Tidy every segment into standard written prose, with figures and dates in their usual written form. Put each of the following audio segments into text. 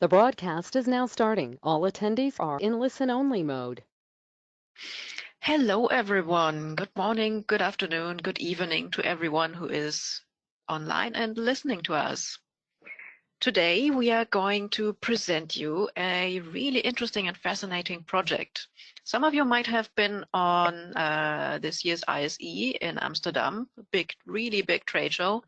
The broadcast is now starting. All attendees are in listen-only mode. Hello, everyone. Good morning, good afternoon, good evening to everyone who is online and listening to us. Today, we are going to present you a really interesting and fascinating project. Some of you might have been on this year's ISE in Amsterdam, a really big trade show,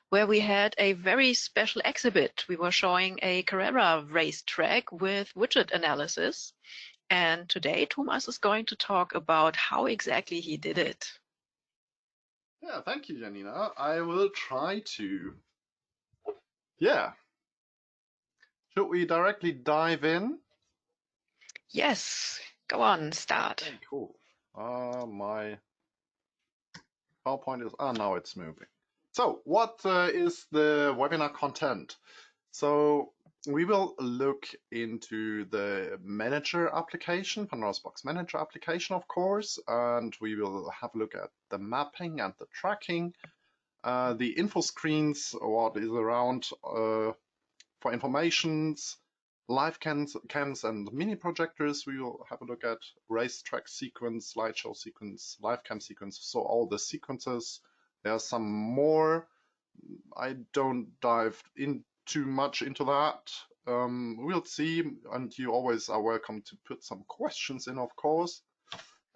where we had a very special exhibit. We were showing a Carrera racetrack with widget analysis. And today, Thomas is going to talk about how exactly he did it. Yeah, thank you, Janina. I will try to. Yeah. Should we directly dive in? Yes, go on, start. Okay, cool. My PowerPoint is, now it's moving. So what is the webinar content? So we will look into the manager application, Pandora's Box manager application, of course, and we will have a look at the mapping and the tracking, the info screens, what is around for informations, live cams and mini projectors. We will have a look at Racetrack Sequence, SlideShow Sequence, live cam sequence, so all the sequences. There are some more. I don't dive in too much into that. We'll see, and you always are welcome to put some questions in, of course.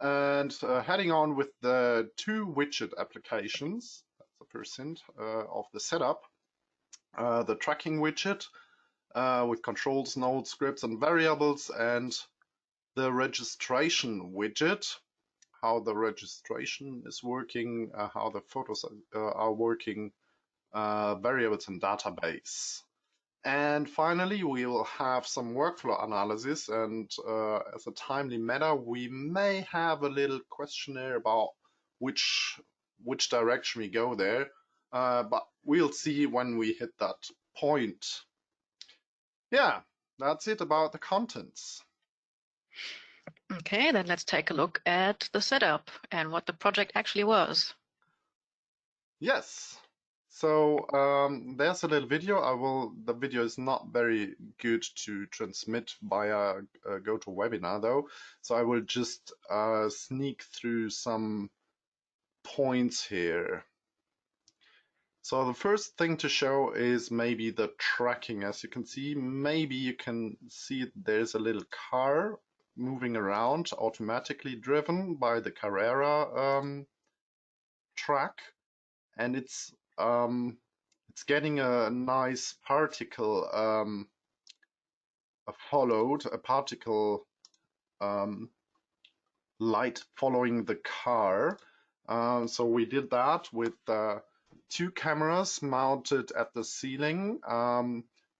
And heading on with the two widget applications, that's the first hint of the setup. The tracking widget with controls, nodes, scripts, and variables, and the registration widget, how the registration is working, how the photos are working, variables and database. And finally, we will have some workflow analysis, and as a timely matter, we may have a little questionnaire about which direction we go there, but we'll see when we hit that point. Yeah, that's it about the contents. Okay, then let's take a look at the setup and what the project actually was. Yes. So there's a little video. The video is not very good to transmit via GoToWebinar though. So I will just sneak through some points here. So the first thing to show is maybe the tracking. As you can see, maybe you can see there's a little car moving around, automatically driven by the Carrera track, and it's getting a nice particle a particle light following the car. So we did that with two cameras mounted at the ceiling,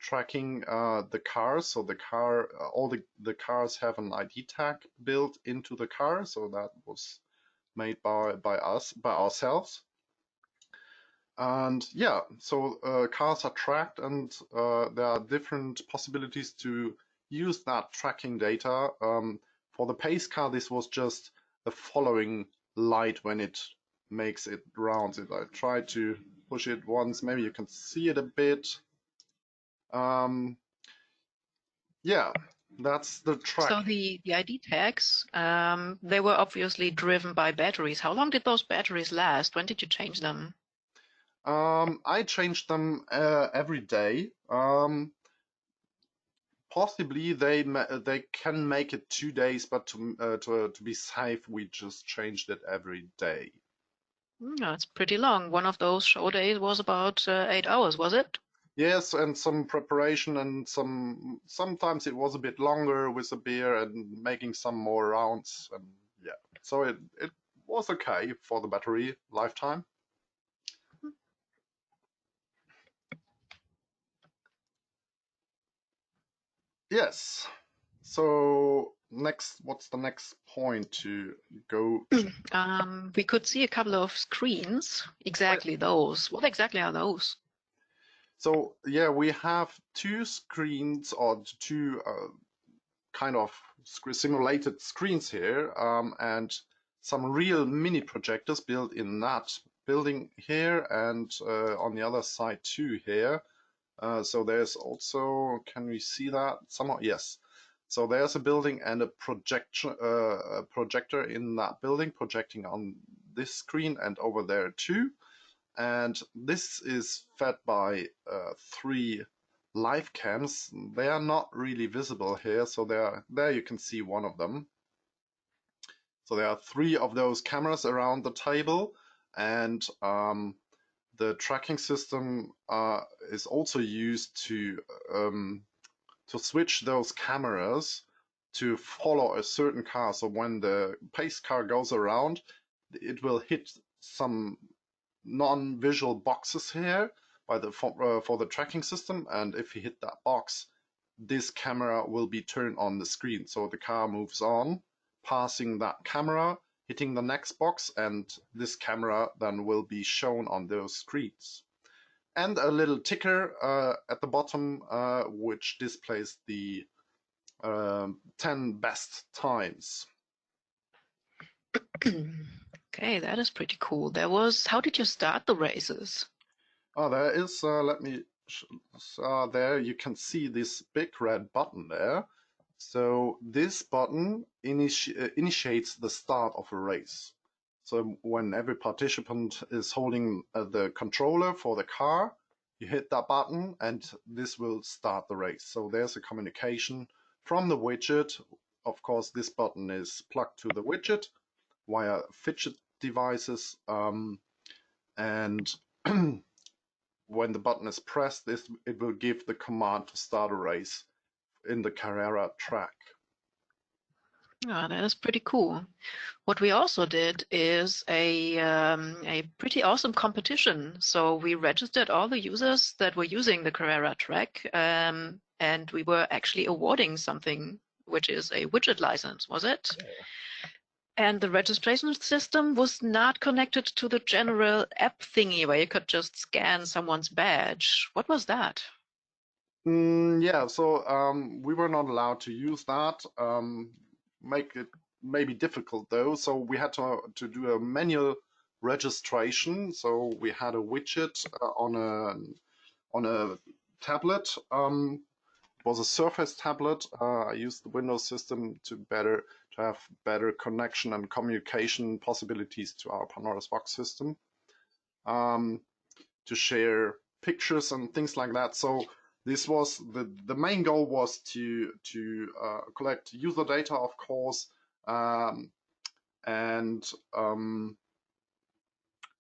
tracking the cars. So the car, all the cars have an ID tag built into the car. So that was made by ourselves. And yeah, so cars are tracked, and there are different possibilities to use that tracking data. For the pace car, this was just a following light when it makes it rounds it. I tried to push it once, maybe you can see it a bit. Yeah, that's the track. So the ID tags, they were obviously driven by batteries. How long did those batteries last? When did you change them? I changed them every day. Possibly they can make it 2 days, but to be safe, we just changed it every day. That's pretty long. One of those show days was about 8 hours, was it? Yes, and some preparation, and sometimes it was a bit longer with a beer and making some more rounds, and yeah, so it was okay for the battery lifetime. Yes. So next, what's the next point to go to? We could see a couple of screens. Exactly those. What exactly are those? So yeah, we have two screens, or two kind of simulated screens here, and some real mini projectors built in that building here, and on the other side too here. So there's also, can we see that somehow? Yes. So there's a building and a projector in that building projecting on this screen and over there too. And this is fed by 3 live cams. They are not really visible here, so there you can see one of them. So there are 3 of those cameras around the table, and the tracking system is also used to switch those cameras to follow a certain car. So when the pace car goes around, it will hit some non-visual boxes here for the tracking system, and if you hit that box, this camera will be turned on the screen. So the car moves on, passing that camera, hitting the next box, and this camera then will be shown on those screens. And a little ticker at the bottom which displays the 10 best times. Okay, that is pretty cool. How did you start the races? Oh, there is, let me, there you can see this big red button there. So this button initiates the start of a race. So when every participant is holding the controller for the car, you hit that button and this will start the race. So there's a communication from the widget. Of course, this button is plugged to the widget via fidget devices, and when the button is pressed, it will give the command to start a race in the Carrera track. Ah, that is pretty cool. What we also did is a pretty awesome competition. So we registered all the users that were using the Carrera track, and we were actually awarding something, which is a widget license, was it? Yeah. And the registration system was not connected to the general app thingy where you could just scan someone's badge. What was that? Yeah, so we were not allowed to use that. Make it maybe difficult though. So we had to do a manual registration. So we had a widget on a tablet. It was a Surface tablet. I used the Windows system to have better connection and communication possibilities to our Pandora's Box system, to share pictures and things like that. So this was the main goal was to collect user data, of course, and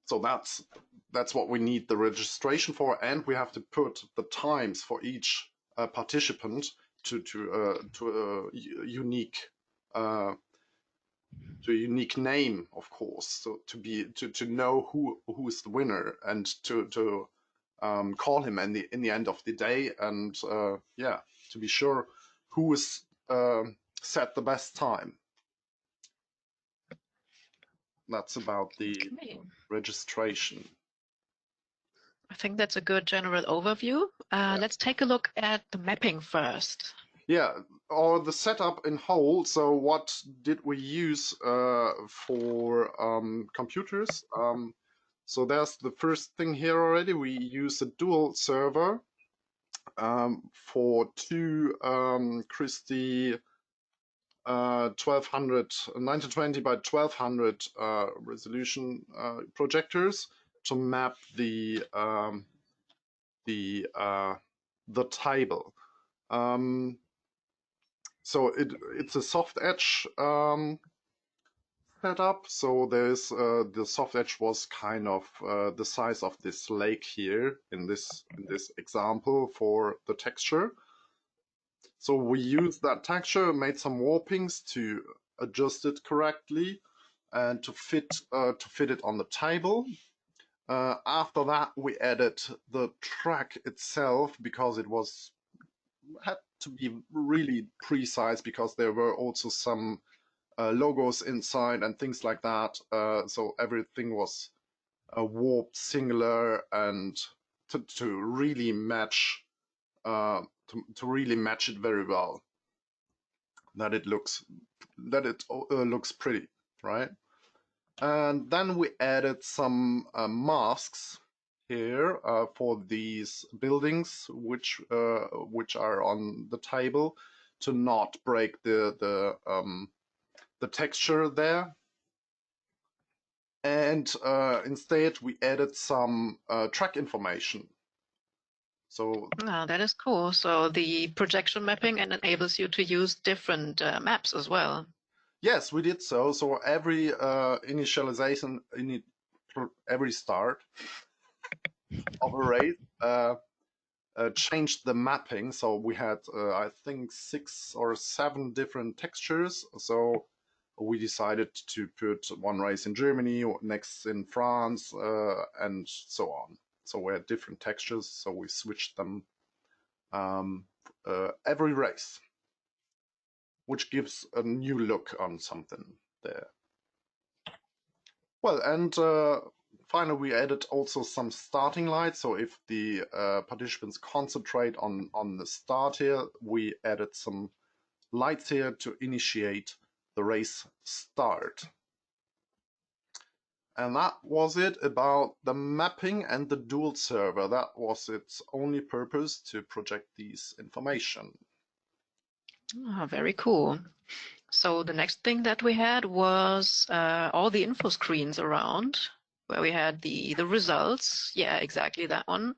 so that's what we need the registration for, and we have to put the times for each participant to a unique name, of course, so to know who is the winner and to call him in the end of the day, and yeah, to be sure who is set the best time. That's about the registration. I think that's a good general overview. Yeah. Let's take a look at the mapping first. Yeah, or the setup in whole. So what did we use for computers? So there's the first thing here already. We use a dual server for 2 Christie 1200 1920 by 1200 resolution projectors to map the table. So it's a soft edge setup. So there's the soft edge was kind of the size of this lake here in this example for the texture. So we used that texture, made some warpings to adjust it correctly and to fit it on the table. After that, we added the track itself because it had to be really precise, because there were also some logos inside and things like that. So everything was warped, singular, and to really match to really match it very well. That it looks pretty, right? And then we added some masks here for these buildings which are on the table to not break the texture there. And instead we added some track information. So that is cool. So the projection mapping enables you to use different maps as well. Yes, we did so. So every initialization, every start of a race changed the mapping. So we had, I think, 6 or 7 different textures. So we decided to put one race in Germany, next in France, and so on. So we had different textures. So we switched them every race, which gives a new look on something there. Well, and finally we added also some starting lights. So if the participants concentrate on the start here, we added some lights here to initiate the race start. And that was it about the mapping and the dual server. That was its only purpose, to project these information. Oh, very cool. So the next thing that we had was all the info screens around, where we had the results. Yeah, exactly that one.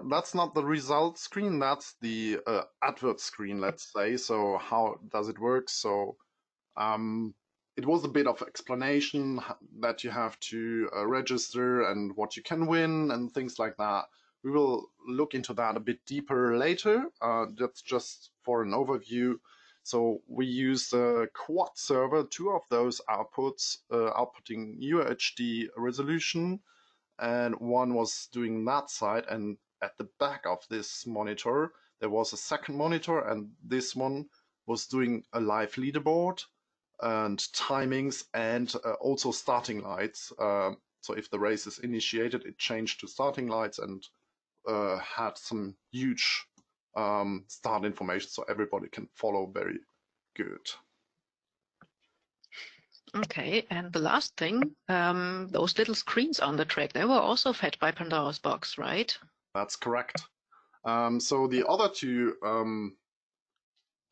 That's not the result screen, that's the advert screen, let's say. So how does it work? So it was a bit of explanation that you have to register and what you can win and things like that. We will look into that a bit deeper later. That's just for an overview. So we use the quad server, 2 of those outputs, outputting UHD resolution, and one was doing that side, and at the back of this monitor there was a second monitor, and this one was doing a live leaderboard and timings and also starting lights. So if the race is initiated, it changed to starting lights and had some huge start information so everybody can follow very good. Okay, and the last thing, those little screens on the track, they were also fed by Pandora's box, right? That's correct. So the other 2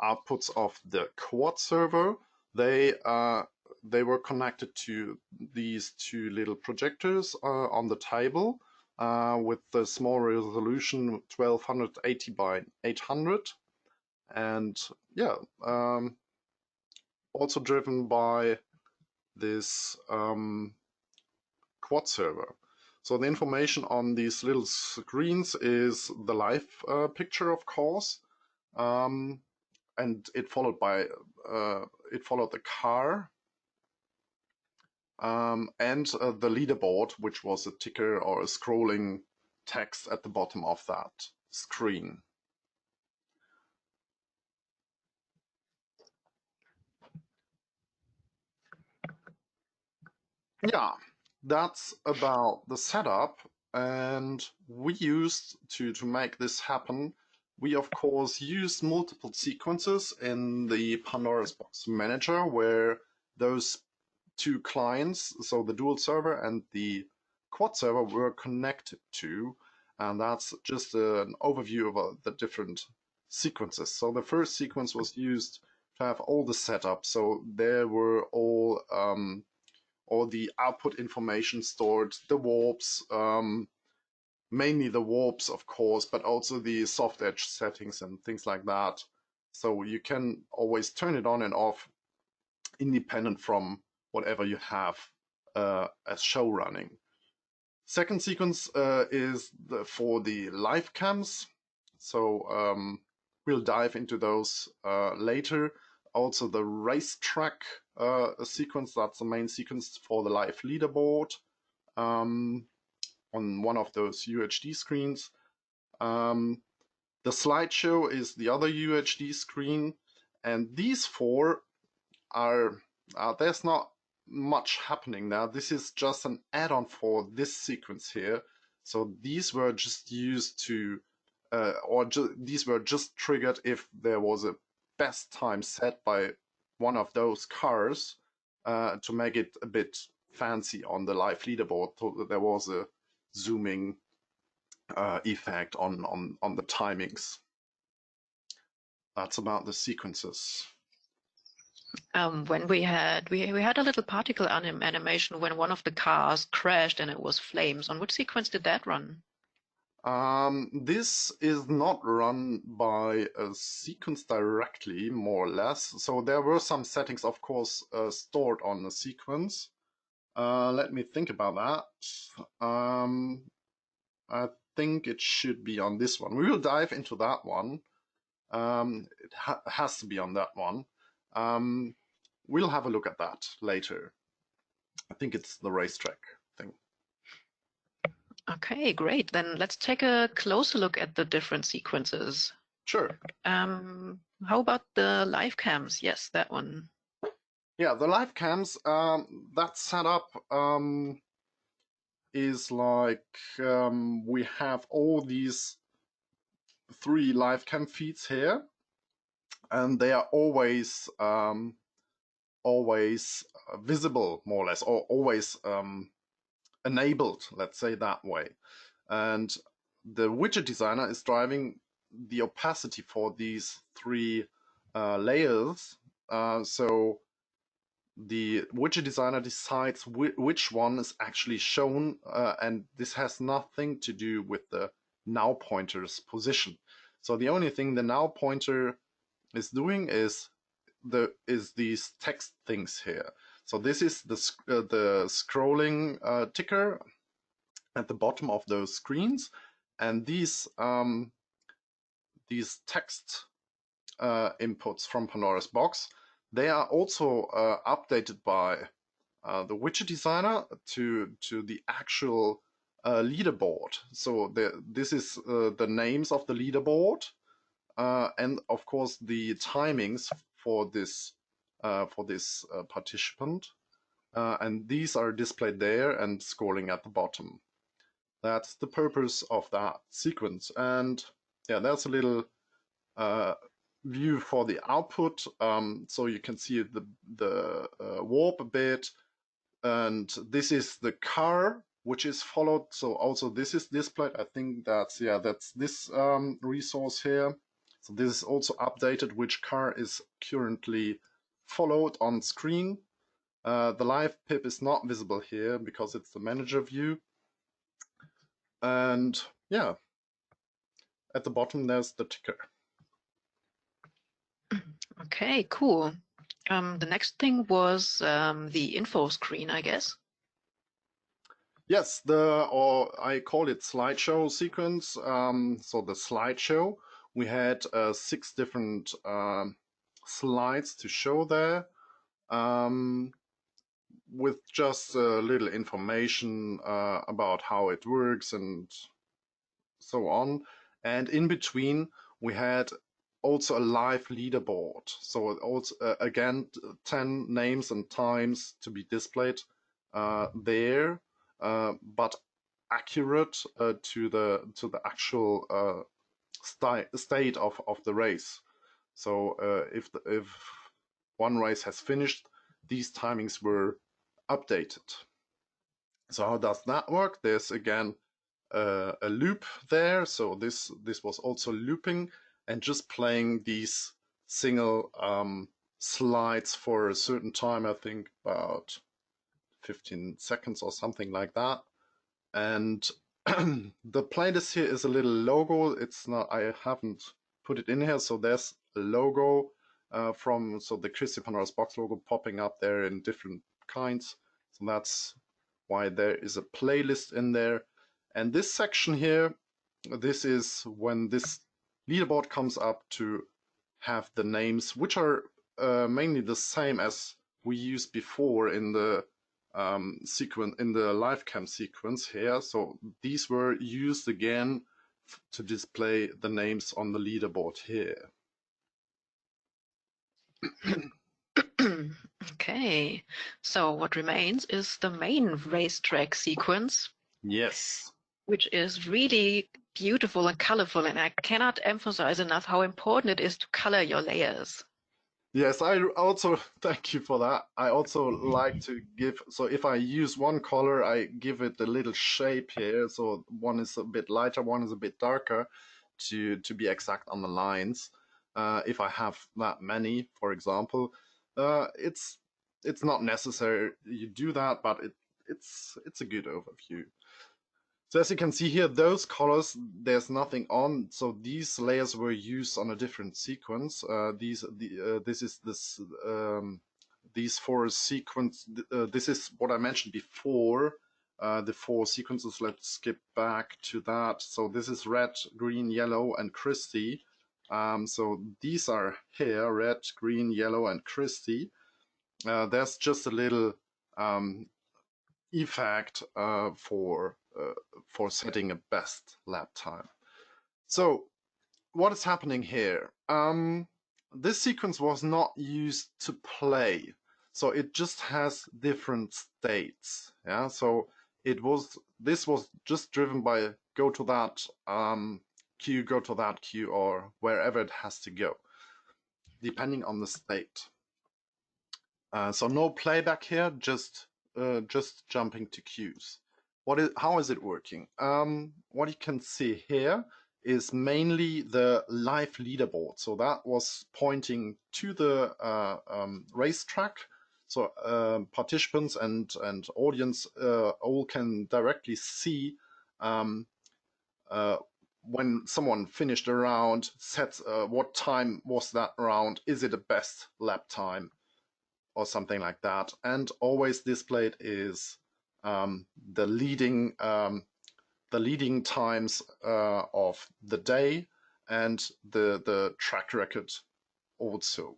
outputs of the quad server, they were connected to these 2 little projectors on the table with the small resolution 1280 by 800, and yeah, also driven by this quad server. So the information on these little screens is the live picture, of course, and it followed the car and the leaderboard, which was a ticker or a scrolling text at the bottom of that screen. Yeah, that's about the setup. And we used to make this happen, we of course used multiple sequences in the Pandora's Box Manager, where those 2 clients, so the dual server and the quad server, were connected to. And that's just an overview of the different sequences. So the first sequence was used to have all the setup. So there were all the output information stored, the warps, mainly the warps, of course, but also the soft edge settings and things like that. So you can always turn it on and off independent from whatever you have as show running. Second sequence is for the live cams. So we'll dive into those later. Also the racetrack sequence, that's the main sequence for the live leaderboard on one of those UHD screens. The slideshow is the other UHD screen, and these 4 are, there's not much happening now. This is just an add-on for this sequence here. So these were just used to, these were just triggered if there was a best time set by one of those cars to make it a bit fancy on the live leaderboard. So there was a zooming effect on the timings. That's about the sequences. When we had a little particle animation when one of the cars crashed and it was flames. On which sequence did that run? This is not run by a sequence directly, more or less. So there were some settings, of course, stored on the sequence. Let me think about that. I think it should be on this one. We will dive into that one. It has to be on that one. We'll have a look at that later. I think it's the racetrack thing. Okay, great. Then let's take a closer look at the different sequences. Sure. How about the live cams? Yes, that one. Yeah, the live cams, that setup is like we have all these 3 live cam feeds here, and they are always visible, more or less, or always enabled, let's say that way. And the widget designer is driving the opacity for these 3 layers. So the widget designer decides which one is actually shown, and this has nothing to do with the now pointer's position. So the only thing the now pointer is doing is these text things here. So this is the scrolling ticker at the bottom of those screens, and these text inputs from Pandora's box, they are also updated by the widget designer to the actual leaderboard. So this is the names of the leaderboard, and of course the timings for this participant, and these are displayed there and scrolling at the bottom. That's the purpose of that sequence. And yeah, that's a little view for the output. So you can see the warp a bit, and this is the car which is followed. So also this is displayed. I think that's this resource here. So this is also updated which car is currently followed on screen. The live pip is not visible here because it's the manager view. And yeah, at the bottom there's the ticker. Okay, cool. The next thing was the info screen, I guess. Yes, or I call it SlideShow Sequence. So the slideshow, we had 6 different slides to show there, with just a little information about how it works and so on. And in between, we had also a live leaderboard. So also again 10 names and times to be displayed there, but accurate to the actual state of the race. So if one race has finished, these timings were updated. So how does that work? There's again a loop there. So this was also looping and just playing these single slides for a certain time, I think about 15 seconds or something like that. And the playlist here is a little logo. It's not, I haven't put it in here. So there's a logo so the Christie Pandora's box logo popping up there in different kinds. So that's why there is a playlist in there. And this section here, this is when this leaderboard comes up to have the names, which are mainly the same as we used before in the sequence, in the live cam sequence here. So these were used again to display the names on the leaderboard here. Okay, so what remains is the main racetrack sequence. Yes. Which is really beautiful and colorful, and I cannot emphasize enough how important it is to color your layers. Yes, I also thank you for that. I also like to give, so if I use one color, I give it a little shape here. So one is a bit lighter, one is a bit darker to be exact on the lines. If I have that many, for example, it's not necessary you do that, but it's a good overview. So as you can see here, those colors, there's nothing on. So these layers were used on a different sequence. These four sequence. This is what I mentioned before. The four sequences. Let's skip back to that. So this is red, green, yellow, and Christie. So these are here: red, green, yellow, and Christie. There's just a little effect for setting a best lap time. So what is happening here? This sequence was not used to play, so it just has different states. Yeah, so this was just driven by go to that queue, go to that queue, or wherever it has to go, depending on the state. So no playback here, just jumping to queues. How is it working? What you can see here is mainly the live leaderboard. So that was pointing to the racetrack. So participants and audience all can directly see when someone finished a round, sets what time was that round, is it a best lap time, or something like that. And always displayed is the leading times of the day and the track record also.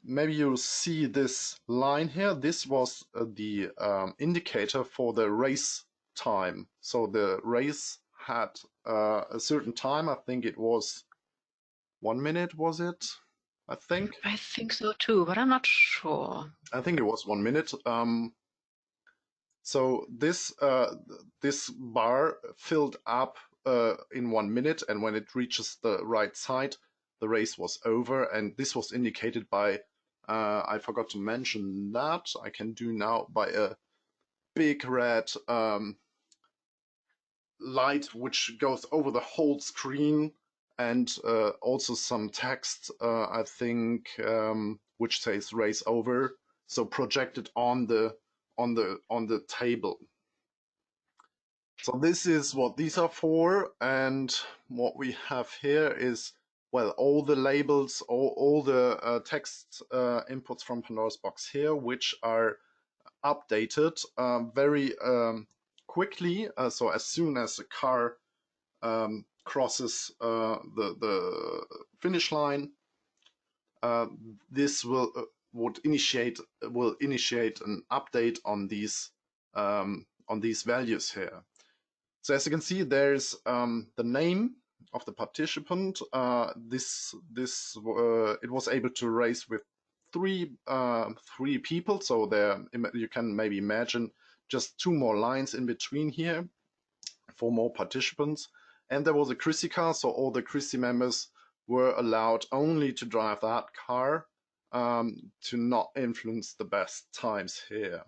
Maybe you'll see this line here. This was the indicator for the race time. So the race had a certain time. I think it was 1 minute, was it? I think so too, but I'm not sure. I think it was 1 minute. So this bar filled up in 1 minute, and when it reaches the right side, the race was over. And this was indicated by I forgot to mention that. I can do now by a big red light which goes over the whole screen, and also some text, I think, which says race over, so projected on the table. So this is what these are for, and what we have here is, well, all the labels, all the text inputs from Pandora's box here, which are updated very quickly. So as soon as a car crosses the finish line, this will initiate an update on these values here. So as you can see, there's the name of the participant. It was able to race with three people. So there you can maybe imagine just 2 more lines in between here for more participants. And there was a Christie car, so all the Christie members were allowed only to drive that car, to not influence the best times here.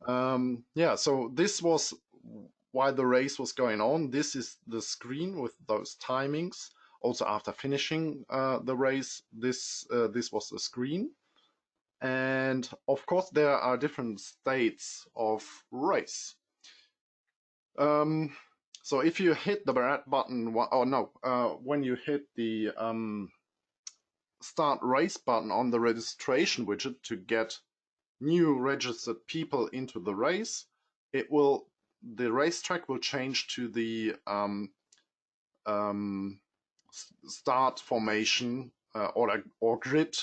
Yeah, so this was why the race was going on. This is the screen with those timings. Also after finishing the race, this was the screen. And of course there are different states of race. So if you hit the red button, when you hit the start race button on the registration widget to get new registered people into the race, the racetrack will change to the start formation or grid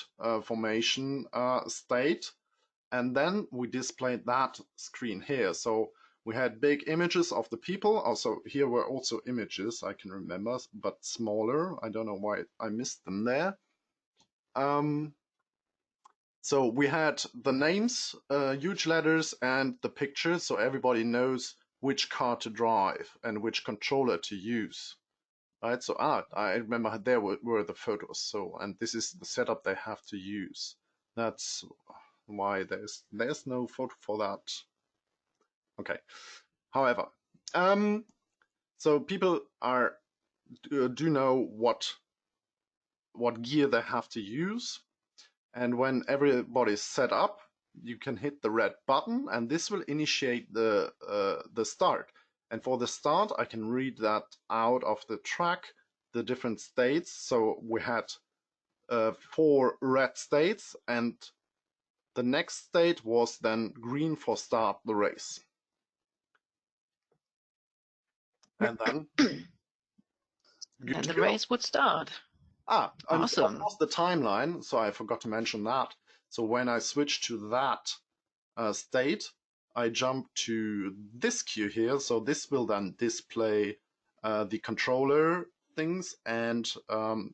formation state, and then we displayed that screen here. So we had big images of the people. Also here were also images, I can remember, but smaller. I don't know why I missed them there. So we had the names, huge letters, and the pictures, so everybody knows which car to drive and which controller to use. right? So I remember there were the photos. So, and this is the setup they have to use. That's why there's no photo for that. Okay. However, so people do know what gear they have to use, and when everybody's set up, you can hit the red button, and this will initiate the start. And for the start, I can read that out of the track, the different states. So we had 4 red states, and the next state was then green for start the race. And then And the race would start. And Awesome. of course the timeline, so I forgot to mention that. So when I switch to that state, I jump to this queue here. So this will then display the controller things, and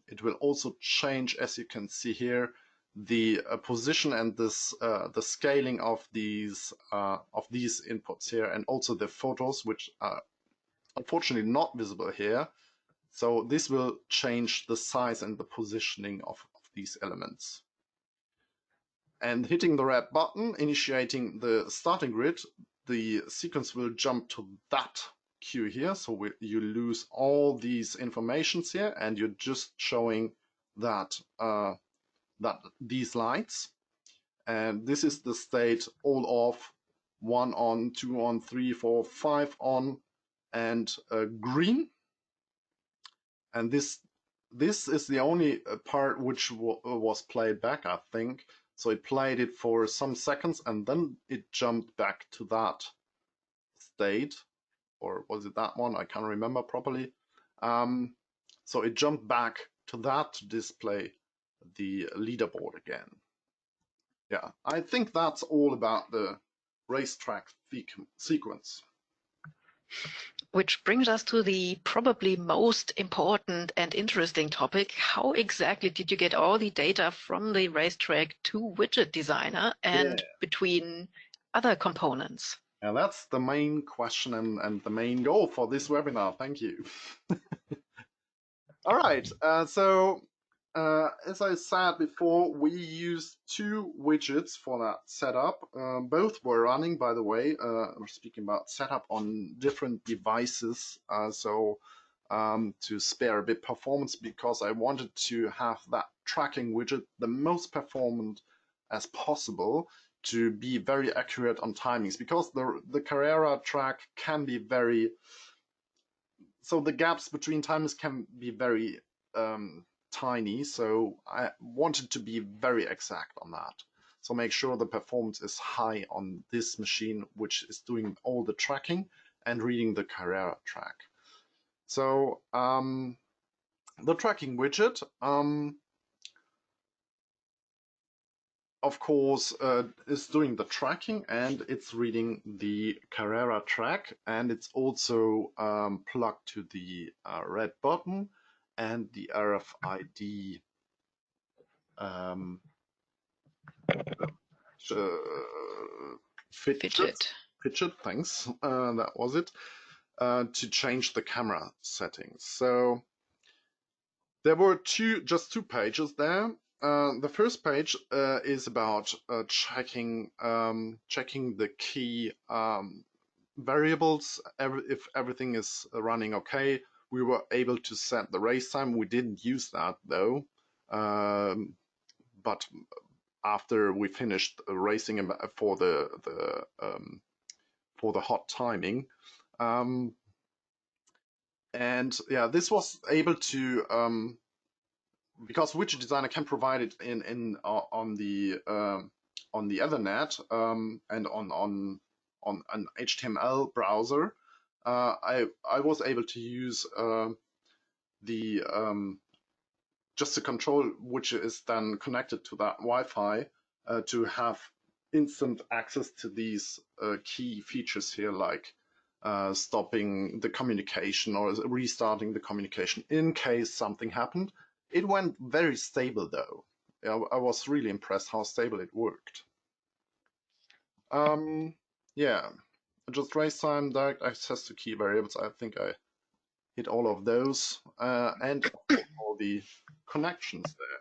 it will also change, as you can see here, the position and this the scaling of these inputs here, and also the photos, which are unfortunately not visible here. So this will change the size and the positioning of these elements. And hitting the red button, initiating the starting grid, the sequence will jump to that queue here. So you lose all these informations here, and you're just showing that these lights. And this is the state all off, 1 on, 2 on, 3, 4, 5 on, and green. And this is the only part which was played back, I think. So it played it for some seconds, and then it jumped back to that state, or was it that one? I can't remember properly. So it jumped back to that to display the leaderboard again. Yeah, I think that's all about the racetrack sequence. Which brings us to the probably most important and interesting topic. How exactly did you get all the data from the racetrack to Widget Designer and between other components? And that's the main question and the main goal for this webinar. Thank you. All right, so as I said before, we used 2 widgets for that setup. Both were running, by the way. We're speaking about setup on different devices, to spare a bit performance, because I wanted to have that tracking widget the most performant as possible to be very accurate on timings, because the Carrera track can be very, so the gaps between timings can be very tiny, so I wanted to be very exact on that. So make sure the performance is high on this machine, which is doing all the tracking and reading the Carrera track. So the tracking widget, of course, is doing the tracking, and it's reading the Carrera track, and it's also plugged to the red button and the RFID fidget, thanks, that was it, to change the camera settings. So there were just two pages there. The first page is about checking the key variables. If everything is running okay, we were able to set the race time. We didn't use that though, but after we finished racing for the hot timing, and yeah, this was able to because Widget Designer can provide it on the Ethernet and on an HTML browser. I was able to use just the control, which is then connected to that Wi-Fi, to have instant access to these key features here, like stopping the communication or restarting the communication in case something happened. It went very stable though. I was really impressed how stable it worked. Yeah, just race time, direct access to key variables. I think I hit all of those, and of course, all the connections there.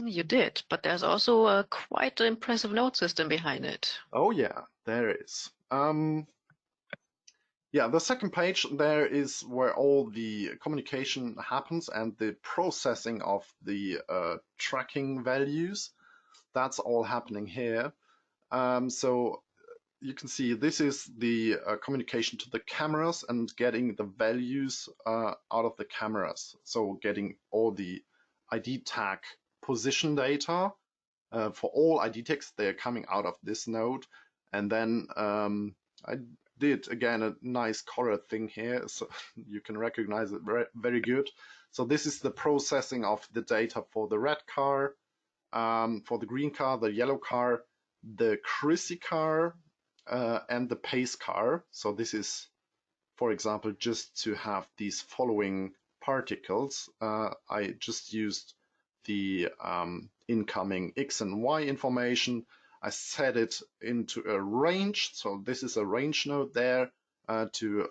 You did, but there's also a quite impressive note system behind it. Oh yeah, there is. Yeah, the second page there is where all the communication happens and the processing of the tracking values. That's all happening here. So you can see this is the communication to the cameras and getting the values out of the cameras. So getting all the ID tag position data for all ID tags, they're coming out of this node. And then I did again a nice color thing here, so you can recognize it very good. So this is the processing of the data for the red car, for the green car, the yellow car, the Christie car, and the pace car. So this is, for example, just to have these following particles. I just used the incoming X and Y information. I set it into a range. So this is a range node there to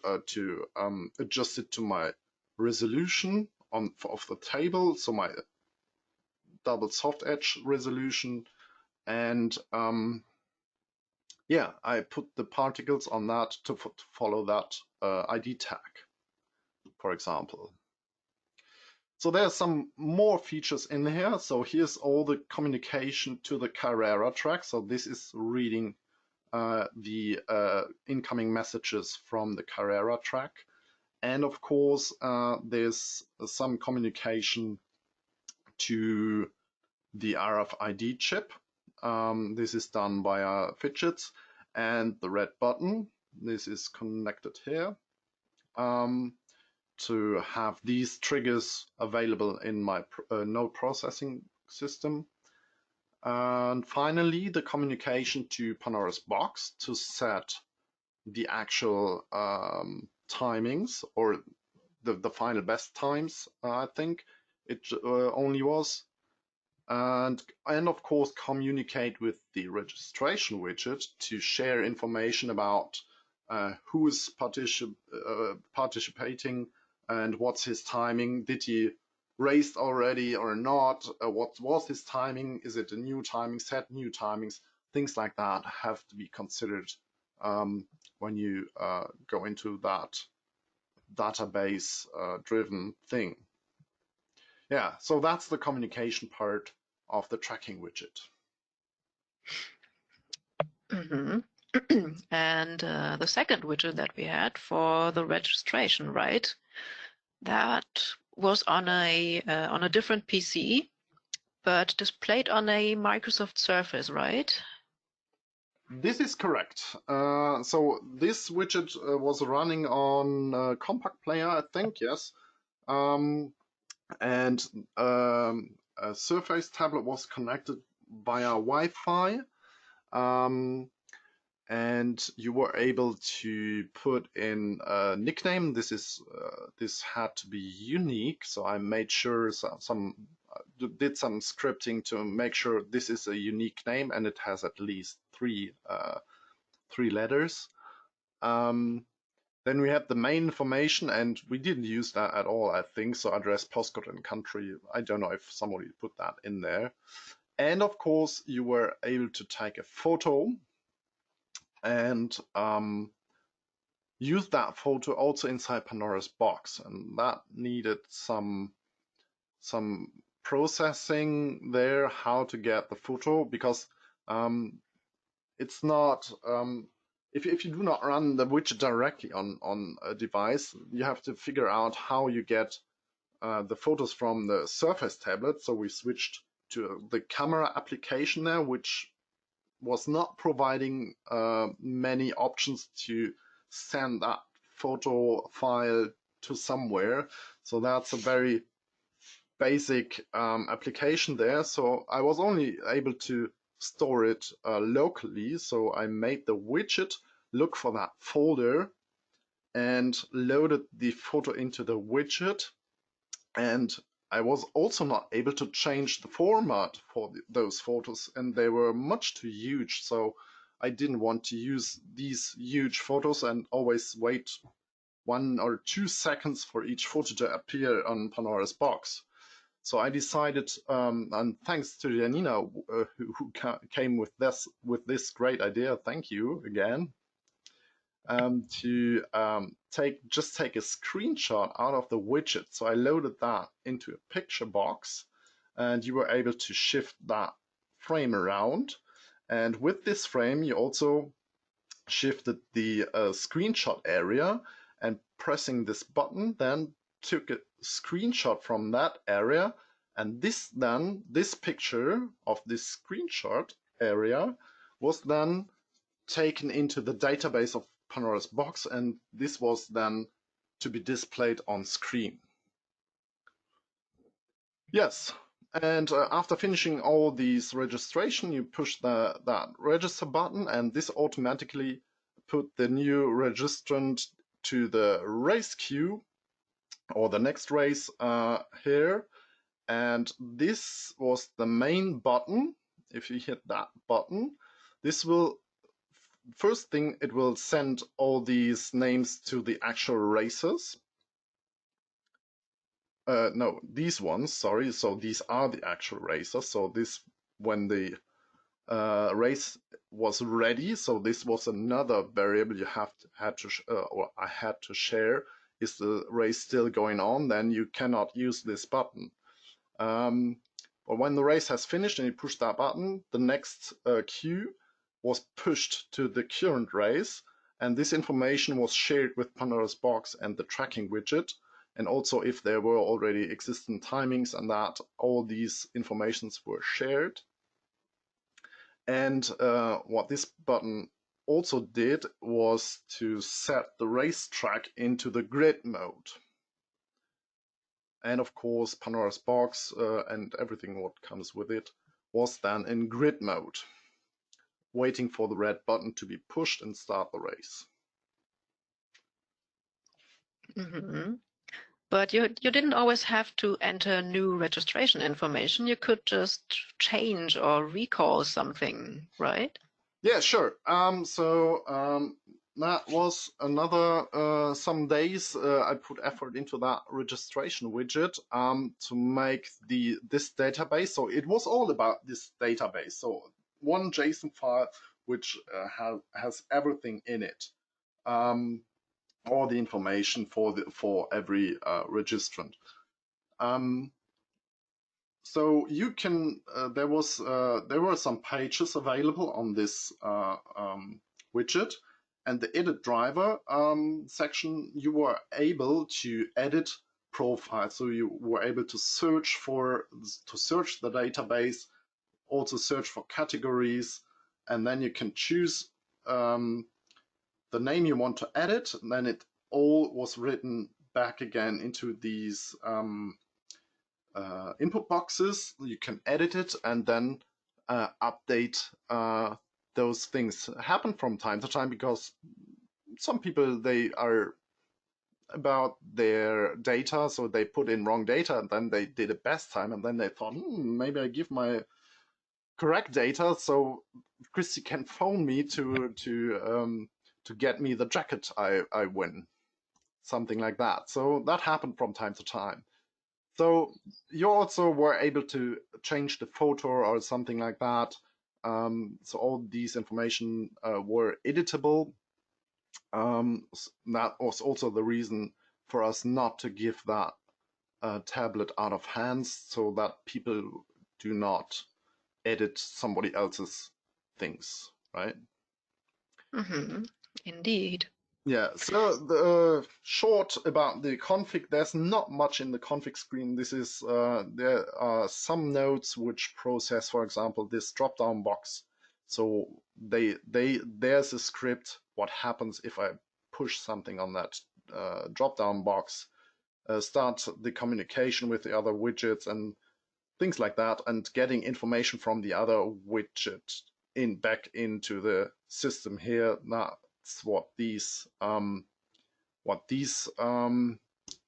adjust it to my resolution of the table. So my double soft edge resolution. And yeah, I put the particles on that to follow that ID tag, for example. So there's some more features in here. So here's all the communication to the Carrera track. So this is reading the incoming messages from the Carrera track. And of course, there's some communication to the RFID chip. This is done via Widget, and the red button. This is connected here to have these triggers available in my node processing system. And finally, the communication to Pandora's box to set the actual timings, or the final best times, I think it only was. And of course communicate with the registration widget to share information about who is participating and what's his timing. Did he race already or not? What was his timing? Is it a new timing, set new timings? Things like that have to be considered when you go into that database driven thing. Yeah, so that's the communication part of the tracking widget. And the second widget that we had for the registration, right? That was on a different PC, but displayed on a Microsoft Surface, right? This is correct. So this widget was running on Compact Player, I think, yes. And a Surface tablet was connected via Wi-Fi. And you were able to put in a nickname. This had to be unique, so I made sure did some scripting to make sure this is a unique name and it has at least three letters. Then we had the main information, and we didn't use that at all, I think. So address, postcode, and country. I don't know if somebody put that in there. And of course, you were able to take a photo and use that photo also inside Pandora's box, and that needed some processing there, how to get the photo, because it's not if you do not run the widget directly on a device, you have to figure out how you get the photos from the Surface tablet. So we switched to the camera application there, which was not providing many options to send that photo file to somewhere. So that's a very basic application there. So I was only able to store it locally. So I made the widget look for that folder and loaded the photo into the widget. And I was also not able to change the format for those photos, and they were much too huge. So I didn't want to use these huge photos and always wait 1 or 2 seconds for each photo to appear on Pandora's box. So I decided, and thanks to Janina, who came with this great idea, thank you again, to just take a screenshot out of the widget. So I loaded that into a picture box, and you were able to shift that frame around. And with this frame, you also shifted the screenshot area, and pressing this button then took a screenshot from that area, and this picture of this screenshot area was then taken into the database of Pandora's box, and this was then to be displayed on screen. Yes, and after finishing all these registration, you push that register button, and this automatically put the new registrant to the race queue or the next race here. And this was the main button. If you hit that button, this will, first thing, it will send all these names to the actual races. No, these ones, sorry. So these are the actual races. So this, when the race was ready, so this was another variable you had to I had to share. Is the race still going on? Then you cannot use this button. But when the race has finished and you push that button, the next queue was pushed to the current race, and this information was shared with Pandora's box and the tracking widget. And also, if there were already existing timings and that, all these informations were shared. And what this button also did was to set the racetrack into the grid mode. And of course, Pandora's box and everything what comes with it was then in grid mode, waiting for the red button to be pushed and start the race. Mm-hmm. But you didn't always have to enter new registration information. You could just change or recall something, right? Yeah, sure. That was another some days I put effort into that registration widget to make this database. So it was all about this database. So one JSON file which has everything in it. All the information for every registrant. So you can there were some pages available on this widget, and the edit driver section, you were able to edit profiles. So you were able to search the database, also search for categories, and then you can choose the name you want to edit, and then it all was written back again into these input boxes. You can edit it and then update those things. Happen from time to time because some people, they are about their data, so they put in wrong data and then they did it best time, and then they thought, maybe I give my correct data so Christie can phone me to get me the jacket I win, something like that. So that happened from time to time. So you also were able to change the photo or something like that. So all these information were editable. That was also the reason for us not to give that tablet out of hands, so that people do not edit somebody else's things, right? Mm-hmm. Indeed. Yeah, so the short about the config, there's not much in the config screen. This is there are some nodes which process, for example, this drop-down box. So there's a script what happens if I push something on that drop-down box, start the communication with the other widgets and things like that, and getting information from the other widget back into the system here. Now, what these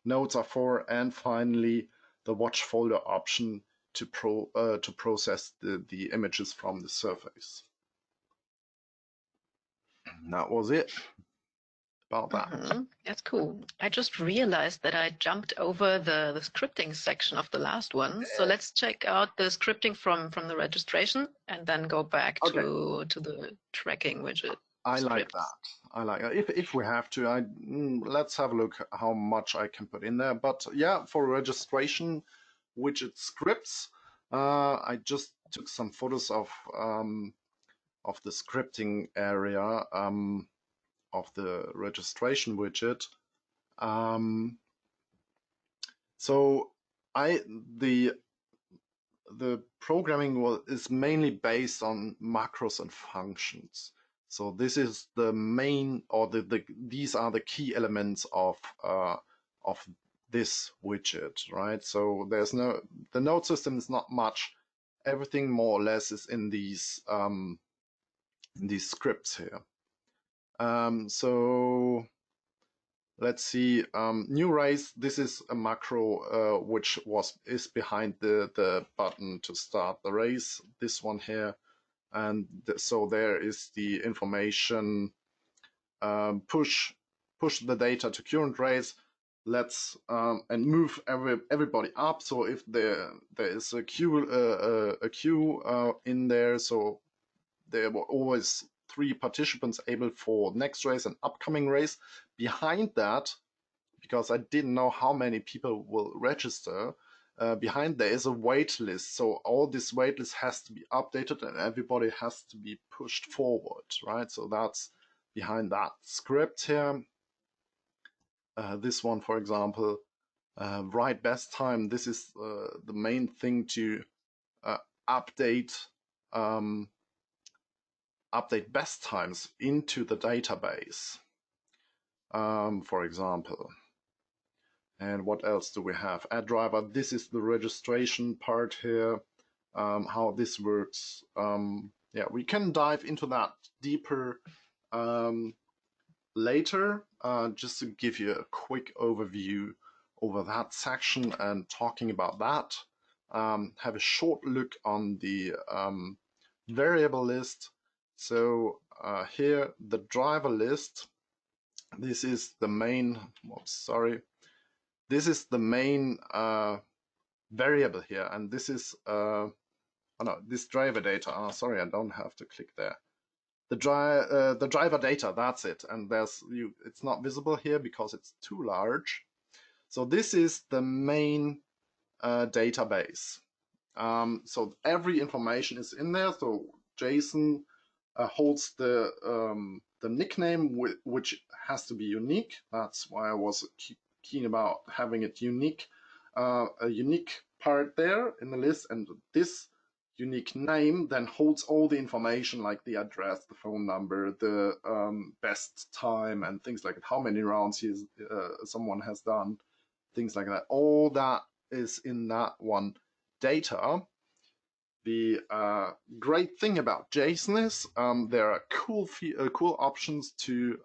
nodes are for, and finally the watch folder option to process the images from the surface. That was it. about that. That's cool. I just realized that I jumped over the scripting section of the last one. So let's check out the scripting from the registration and then go back to the tracking widget. I like that. I like that. If we have to, let's have a look how much I can put in there. But yeah, for registration widget scripts, I just took some photos of the scripting area of the registration widget. So the programming is mainly based on macros and functions. So this is the main, or these are the key elements of this widget, right? So the node system is not much. Everything more or less is in these scripts here. So let's see, new race. This is a macro which is behind the button to start the race. This one here. And so there is the information, push the data to current race. Let's and move everybody up. So if there is a queue in there, so there were always 3 participants able for next race and upcoming race. Behind that, because I didn't know how many people will register, behind there is a wait list. So all this wait list has to be updated and everybody has to be pushed forward, right? So that's behind that script here. This one, for example, write best time. This is the main thing to update best times into the database, for example. And what else do we have? Add driver. This is the registration part here, how this works. Yeah, we can dive into that deeper later, just to give you a quick overview over that section and talking about that. Have a short look on the variable list. So here, the driver list, this is the main, this is the main variable here, and this is this driver data. Oh, sorry, I don't have to click there. The driver data, that's it, and it's not visible here because it's too large. So this is the main database. So every information is in there. So JSON holds the nickname which has to be unique. That's why I was keen about having it unique, a unique part there in the list, and this unique name then holds all the information like the address, the phone number, the best time, and things like that, how many rounds someone has done, things like that. All that is in that one data. The great thing about JSON is there are cool options to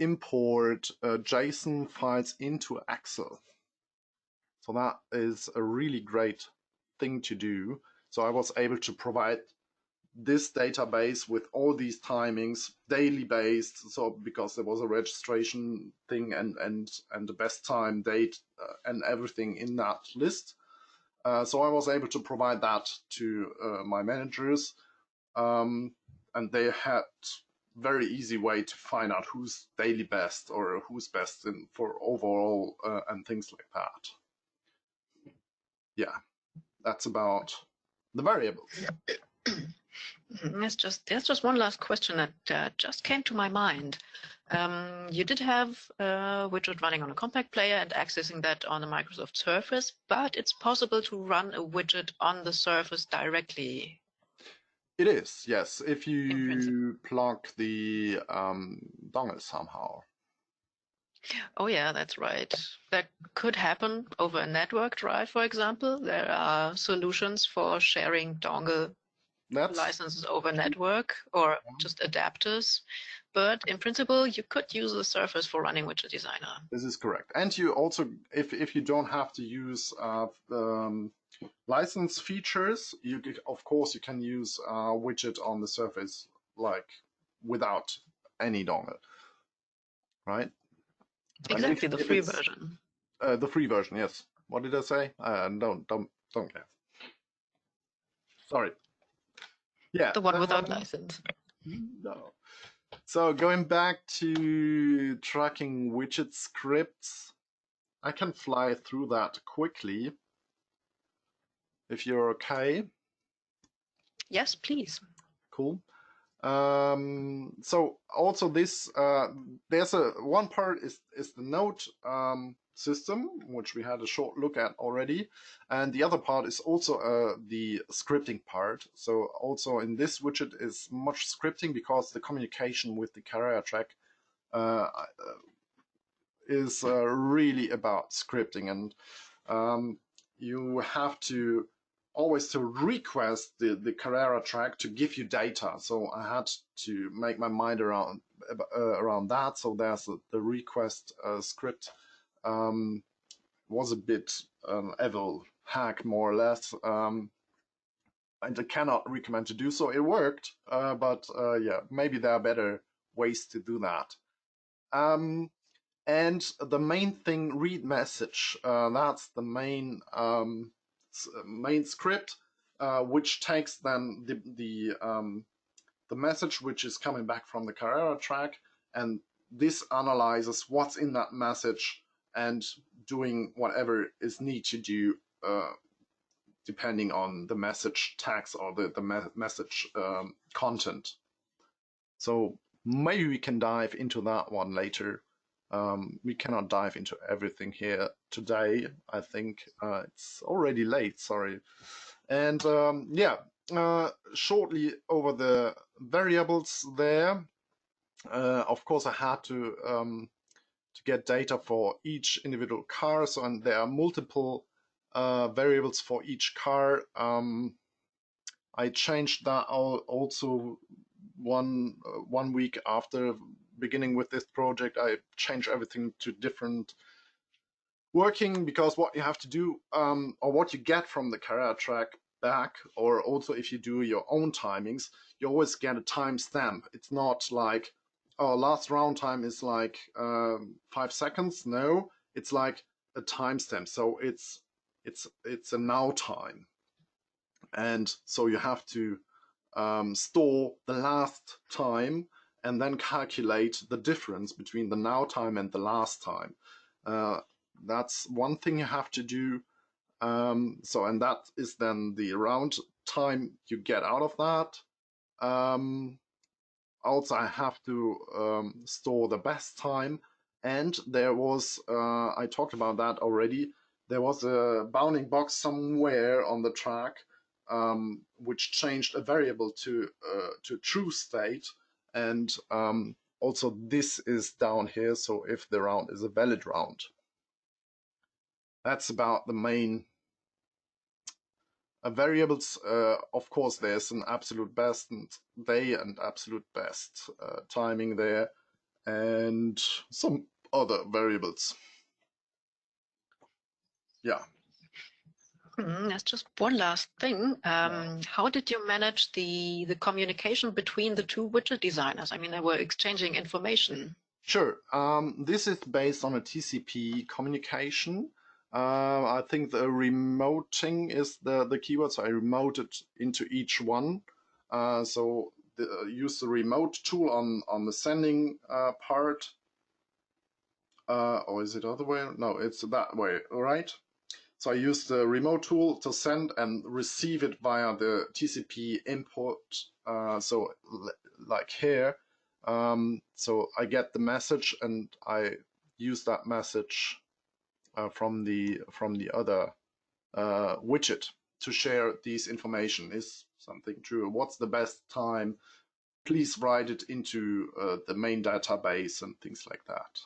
import JSON files into Excel. So that is a really great thing to do. So I was able to provide this database with all these timings, daily based. So because there was a registration thing and the best time, date, and everything in that list. So I was able to provide that to my managers, and they had very easy way to find out who's daily best or who's best for overall and things like that. Yeah, that's about the variables. There's just one last question that just came to my mind. You did have a widget running on a compact player and accessing that on a Microsoft Surface, but it's possible to run a widget on the Surface directly. It is, yes, if you plug the dongle somehow. Oh yeah, that's right. That could happen over a network drive, for example. There are solutions for sharing dongle licenses over network or just adapters. But in principle, you could use the Surface for running Widget Designer. This is correct. And you also, if you don't have to use license features, of course you can use widget on the Surface like without any dongle. right? Exactly, the free it's, version. The free version, yes. What did I say? Don't care. Sorry. Yeah. The one without license. No. So going back to tracking widget scripts, I can fly through that quickly if you're okay. Yes, please. Cool. So also this, there's one part is the node system, which we had a short look at already, and the other part is also the scripting part. So also in this widget is much scripting because the communication with the carrier track is really about scripting, and you have to always to request the Carrera track to give you data. So I had to make my mind around that. So there's the request script was a bit evil hack, more or less. And I cannot recommend to do so. It worked, but yeah, maybe there are better ways to do that. And the main thing, read message, that's the main script, which takes then the message which is coming back from the Carrera track, and this analyzes what's in that message and doing whatever is need to do depending on the message tags or the message content. So maybe we can dive into that one later. We cannot dive into everything here today. I think it's already late, sorry. And yeah, shortly over the variables there. Of course, I had to get data for each individual car. So, and there are multiple variables for each car. I changed that also one week after beginning with this project. I changed everything to different working, because what you have to do, or what you get from the Carrera track back, or also if you do your own timings, you always get a timestamp. It's not like, oh, last round time is like 5 seconds. No, it's like a timestamp. So it's a now time, and so you have to store the last time and then calculate the difference between the now time and the last time. That's one thing you have to do. So, and that is then the round time you get out of that. Also, I have to store the best time. And there was, I talked about that already, there was a bounding box somewhere on the track which changed a variable to true state. And also this is down here, so if the round is a valid round. That's about the main variables. Of course, there's an absolute best day and absolute best timing there, and some other variables. Yeah. There's just one last thing. How did you manage the communication between the two widget designers? I mean, they were exchanging information. Sure. This is based on a TCP communication. I think the remoting is the keyword, so I remoted into each one. So use the remote tool on the sending part. Or is it other way? No, it's that way, all right? So I use the remote tool to send and receive it via the TCP input. So like here, so I get the message and I use that message from the other widget to share these information. Is something true? What's the best time? Please write it into the main database and things like that.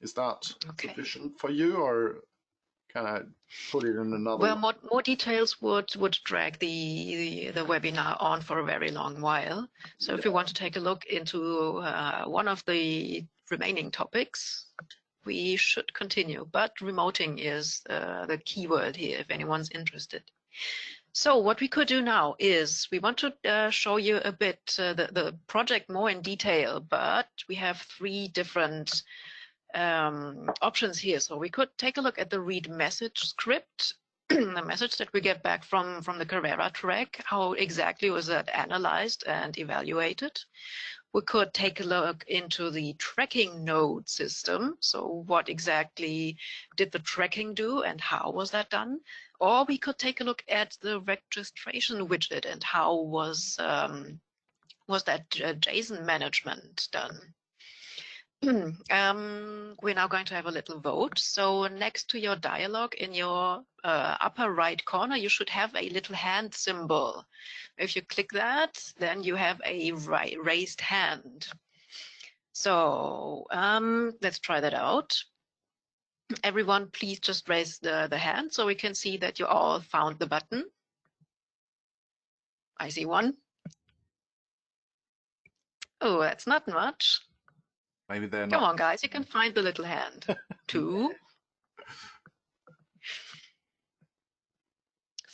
Is that sufficient for you, or can I put it in another? Well, more details would drag the webinar on for a very long while. So if you want to take a look into one of the remaining topics, we should continue. But remoting is the keyword here if anyone's interested. So what we could do now is we want to show you a bit the project more in detail, but we have 3 different options here. So we could take a look at the read message script, the message that we get back from the Carrera track. How exactly was that analyzed and evaluated? We could take a look into the tracking node system. So what exactly did the tracking do and how was that done? Or we could take a look at the registration widget and how was that JSON management done? We're now going to have a little vote. So next to your dialog in your upper right corner, you should have a little hand symbol. If you click that, then you have a raised hand. So let's try that out. Everyone, please just raise the hand so we can see that you all found the button. I see 1. Oh, that's not much. Maybe they're Come not. on, guys, you can find the little hand. 2.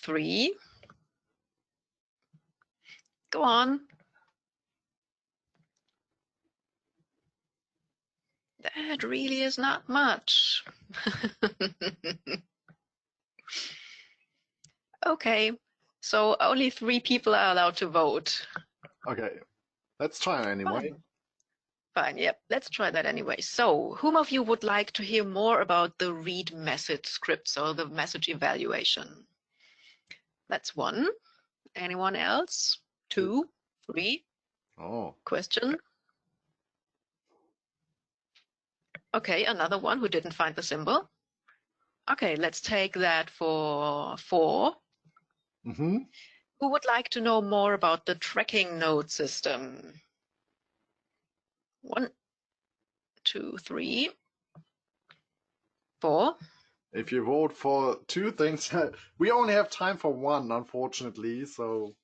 3. Go on. That really is not much. Okay, so only 3 people are allowed to vote. Okay, let's try anyway. Fine, yep, let's try that anyway. So, whom of you would like to hear more about the read message script, so the message evaluation? That's 1. Anyone else? 2, 3? Oh. Question? Okay, another one who didn't find the symbol. Okay, let's take that for 4. Mm-hmm. Who would like to know more about the tracking node system? 1, 2, 3, 4. If you vote for 2 things, we only have time for 1, unfortunately. So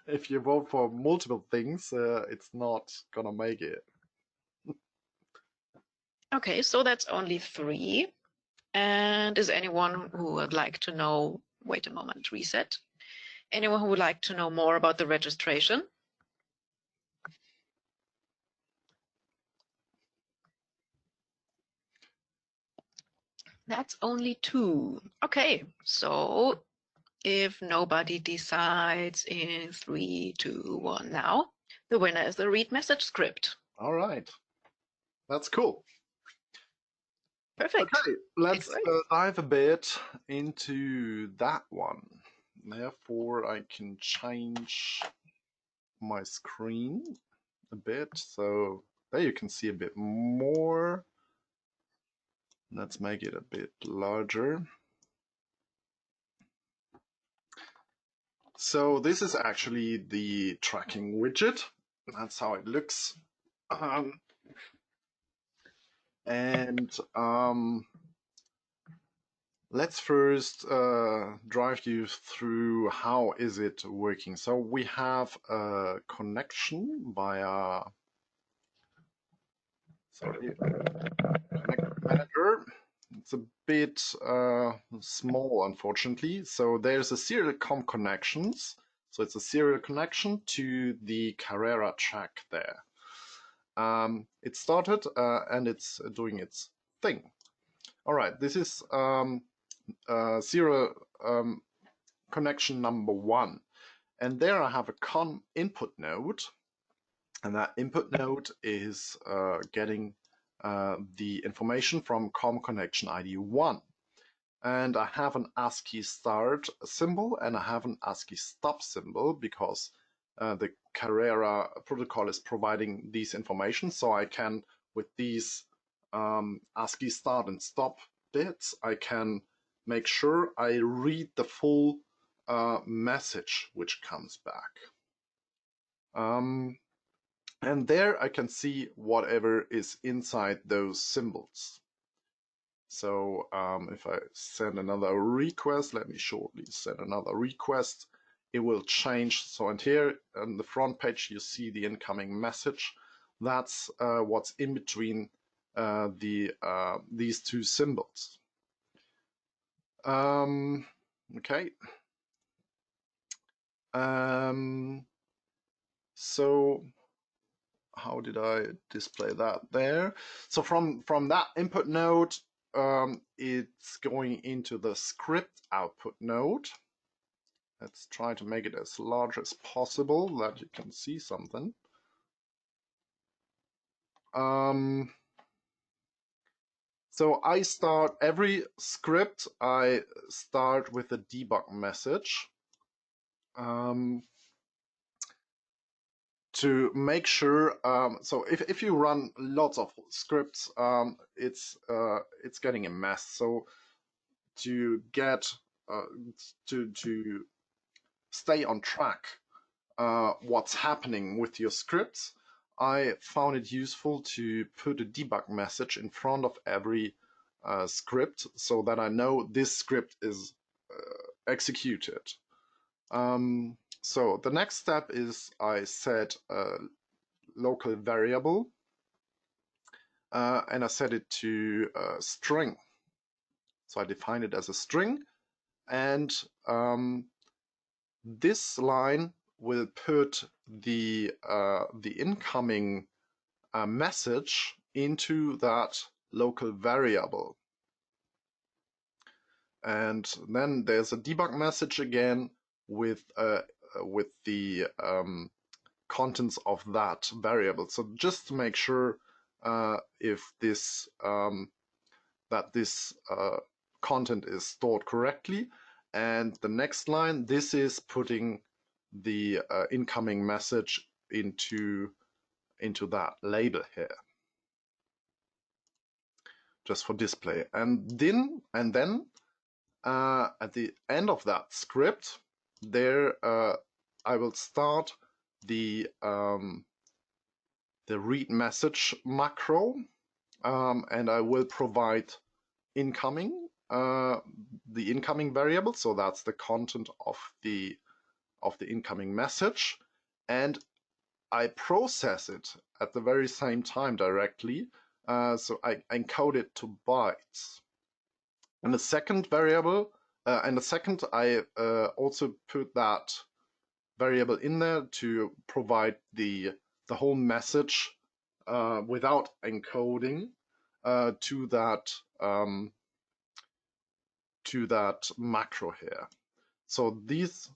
if you vote for multiple things, it's not gonna make it. Okay, so that's only 3. And is anyone who would like to know, wait a moment, reset. Anyone who would like to know more about the registration? That's only 2. Okay, so if nobody decides in 3, 2, 1 now, the winner is the read message script. All right, that's cool. Perfect. Okay, let's dive a bit into that one. Therefore, I can change my screen a bit. So there you can see a bit more. Let's make it a bit larger. So this is actually the tracking widget. That's how it looks. Let's first drive you through how is it working. So we have a connection via Connect Manager. It's a bit small, unfortunately. So there's a serial COM connections. So it's a serial connection to the Carrera track there. It started and it's doing its thing. All right, this is serial connection number 1. And there I have a COM input node. And that input node is getting the information from COM connection ID 1. And I have an ASCII start symbol and I have an ASCII stop symbol because the Carrera protocol is providing these information. So I can, with these ASCII start and stop bits, I can make sure I read the full message which comes back. And there I can see whatever is inside those symbols. So if I send another request, let me shortly send another request, it will change. So and here on the front page you see the incoming message. That's what's in between these 2 symbols. Okay. So how did I display that there? So from that input node, it's going into the script output node. Let's try to make it as large as possible that you can see something. So I start every script, I start with a debug message to make sure. So if you run lots of scripts, it's getting a mess. So to get to stay on track what's happening with your scripts, I found it useful to put a debug message in front of every script so that I know this script is executed. So the next step is I set a local variable and I set it to a string. So I define it as a string, and this line will put the incoming message into that local variable. And then there's a debug message again with the contents of that variable. So just to make sure if this that this content is stored correctly. And the next line, this is putting the incoming message into that label here, just for display. And then at the end of that script, there I will start the read message macro, and I will provide incoming the incoming variable. So that's the content of the incoming message, and I process it at the very same time directly. So I encode it to bytes. And the second variable, and the second I also put that variable in there to provide the whole message without encoding to that macro here. So these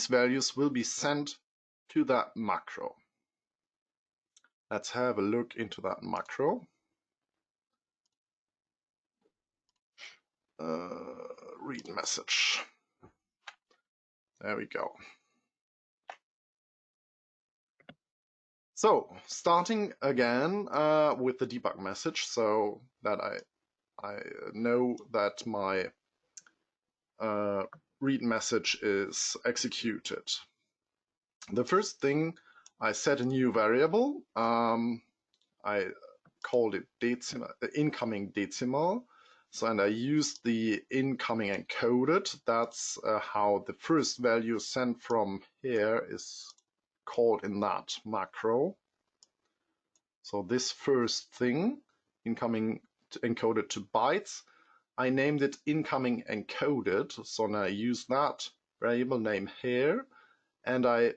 values will be sent to that macro. Let's have a look into that macro. Read message. There we go. So starting again with the debug message, so that I know that my read message is executed. The first thing, I set a new variable. I called it decimal, incoming decimal. So, and I used the incoming encoded. That's how the first value sent from here is called in that macro. So this first thing, incoming encoded to bytes, I named it incoming encoded. So now I use that variable name here, and I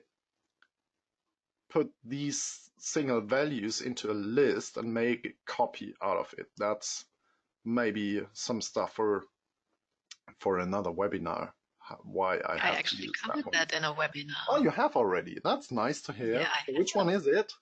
put these single values into a list and make a copy out of it. That's maybe some stuff for another webinar. Why I have actually to use covered that in a webinar. Oh, you have already. That's nice to hear. Yeah, So which one is it?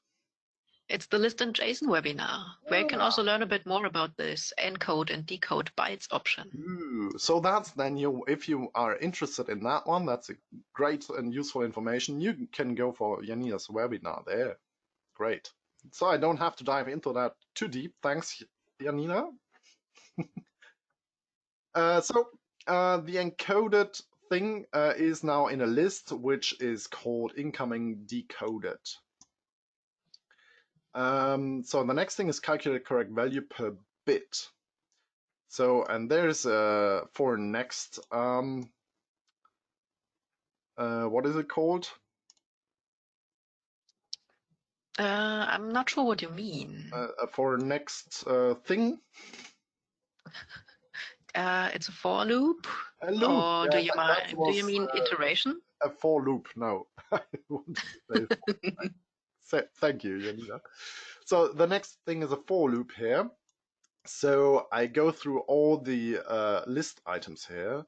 It's the list in JSON webinar, where you can also learn a bit more about this encode and decode bytes option. Ooh, so that's then if you are interested in that one, that's a great and useful information. You can go for Janina's webinar there. Great. So I don't have to dive into that too deep. Thanks, Janina. So the encoded thing is now in a list which is called incoming decoded. So the next thing is calculate correct value per bit. So, and there's for next, what is it called? I'm not sure what you mean. For next thing? It's a for loop? A loop. Or Yeah, do you mean iteration? a for loop. No, I wanted to say thank you, Janina. So the next thing is a for loop here. So I go through all the list items here.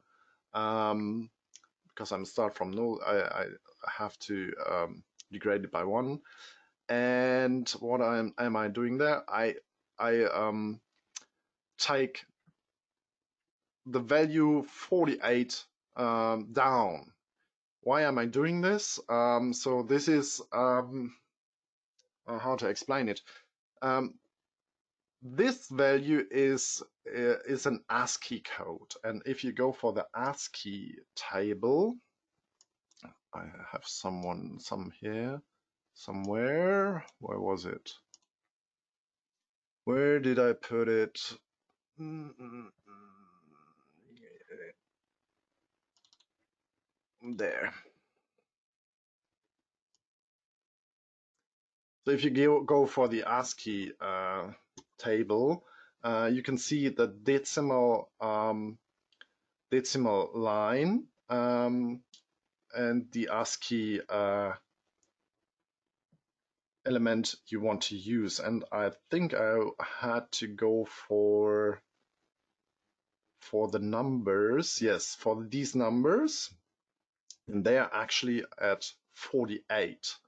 Because I'm start from null, I have to degrade it by 1. And what am I doing there? I take the value 48 down. Why am I doing this? So this is how to explain it. This value is an ASCII code, and if you go for the ASCII table, I have some here somewhere. Where was it? Where did I put it? There. So if you go for the ASCII table, you can see the decimal line and the ASCII element you want to use. And I think I had to go for the numbers. Yes, for these numbers, and they are actually at 48.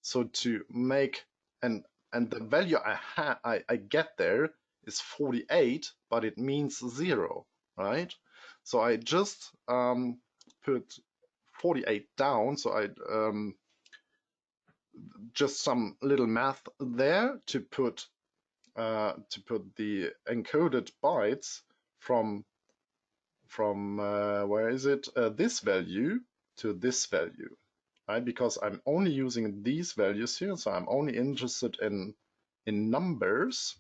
So to make and the value I get there is 48, but it means 0, right? So I just put 48 down. So I just some little math there to put the encoded bytes from where is it? This value to this value. Right, because I'm only using these values here, so I'm only interested in numbers,